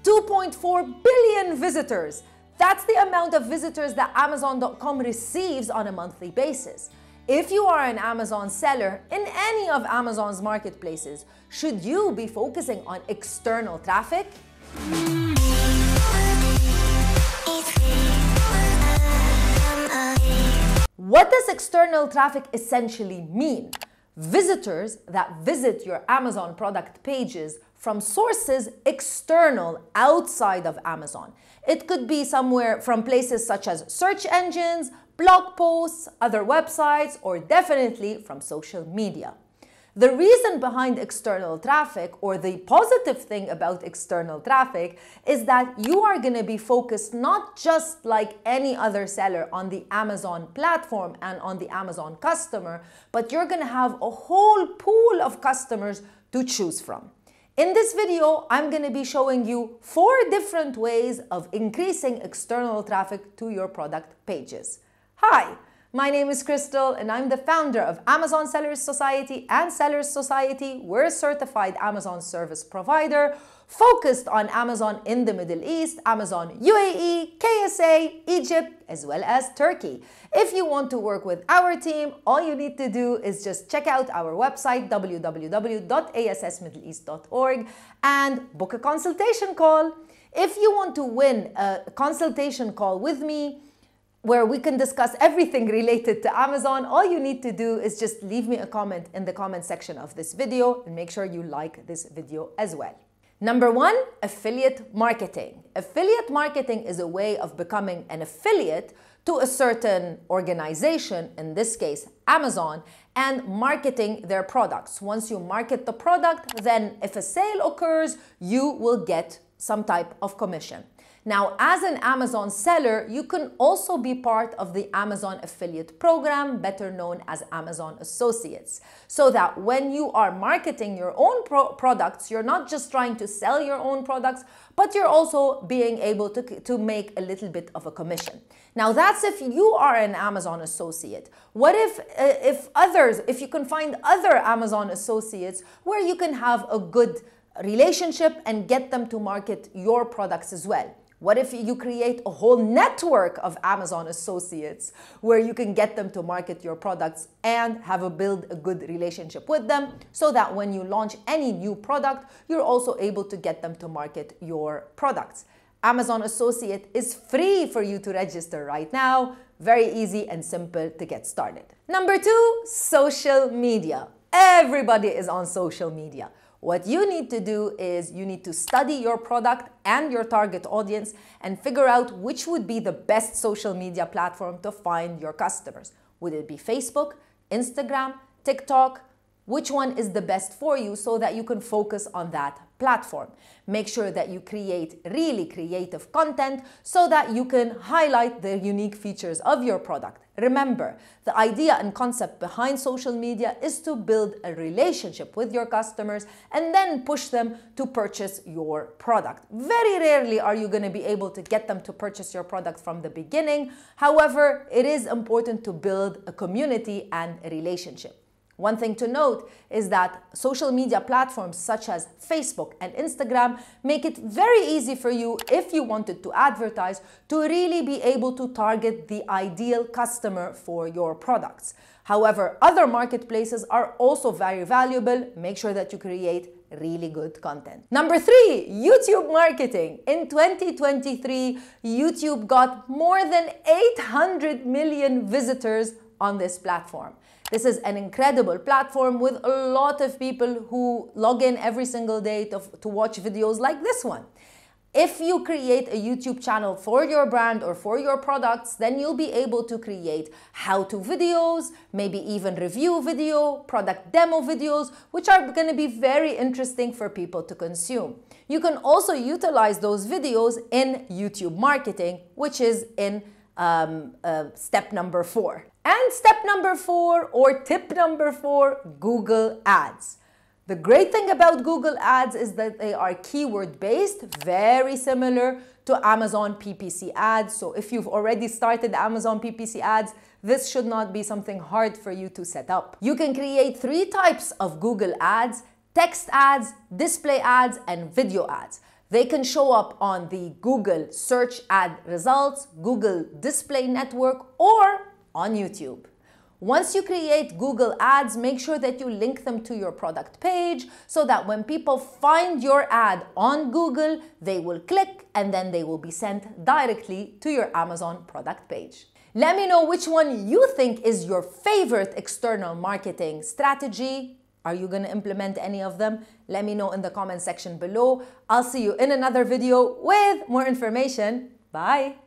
2.4 billion visitors. That's the amount of visitors that Amazon.com receives on a monthly basis. If you are an Amazon seller in any of Amazon's marketplaces, should you be focusing on external traffic? What does external traffic essentially mean? Visitors that visit your Amazon product pages from sources external, outside of Amazon. It could be somewhere from places such as search engines, blog posts, other websites, or definitely from social media. The reason behind external traffic, or the positive thing about external traffic, is that you are going to be focused not just like any other seller on the Amazon platform and on the Amazon customer, but you're going to have a whole pool of customers to choose from. In this video, I'm going to be showing you 4 different ways of increasing external traffic to your product pages. Hi! My name is Crystal and I'm the founder of Amazon Sellers Society and Sellers Society. We're a certified Amazon service provider focused on Amazon in the Middle East, Amazon UAE, KSA, Egypt, as well as Turkey. If you want to work with our team, all you need to do is just check out our website www.assmiddleeast.org and book a consultation call. If you want to win a consultation call with me, where we can discuss everything related to Amazon, all you need to do is just leave me a comment in the comment section of this video and make sure you like this video as well. Number 1, affiliate marketing. Affiliate marketing is a way of becoming an affiliate to a certain organization, in this case Amazon, and marketing their products. Once you market the product, then if a sale occurs, you will get some type of commission. Now, as an Amazon seller, you can also be part of the Amazon affiliate program, better known as Amazon Associates, so that when you are marketing your own products, you're not just trying to sell your own products, but you're also being able to make a little bit of a commission. Now, that's if you are an Amazon associate. What if you can find other Amazon associates where you can have a good relationship and get them to market your products as well? What if you create a whole network of Amazon associates where you can get them to market your products and build a good relationship with them, so that when you launch any new product, you're also able to get them to market your products? Amazon Associate is free for you to register right now. Very easy and simple to get started. Number 2, social media. Everybody is on social media. What you need to do is you need to study your product and your target audience and figure out which would be the best social media platform to find your customers. Would it be Facebook, Instagram, TikTok? Which one is the best for you so that you can focus on that platform? Make sure that you create really creative content so that you can highlight the unique features of your product. Remember, the idea and concept behind social media is to build a relationship with your customers and then push them to purchase your product. Very rarely are you going to be able to get them to purchase your product from the beginning. However, it is important to build a community and a relationship. One thing to note is that social media platforms such as Facebook and Instagram make it very easy for you, if you wanted to advertise, to really be able to target the ideal customer for your products. However, other marketplaces are also very valuable. Make sure that you create really good content. Number 3, YouTube marketing. In 2023, YouTube got more than 800 million visitors on this platform. This is an incredible platform with a lot of people who log in every single day to watch videos like this one. If you create a YouTube channel for your brand or for your products, then you'll be able to create how-to videos, maybe even review video, product demo videos, which are going to be very interesting for people to consume. You can also utilize those videos in YouTube marketing, which is in step number 4. And step number 4, or tip number 4, Google Ads. The great thing about Google Ads is that they are keyword-based, very similar to Amazon PPC ads. So if you've already started Amazon PPC ads, this should not be something hard for you to set up. You can create 3 types of Google Ads: text ads, display ads, and video ads. They can show up on the Google search ad results, Google display network, or on YouTube. Once you create Google ads, make sure that you link them to your product page so that when people find your ad on Google, they will click and then they will be sent directly to your Amazon product page. Let me know which one you think is your favorite external marketing strategy. Are you going to implement any of them? Let me know in the comment section below. I'll see you in another video with more information. Bye.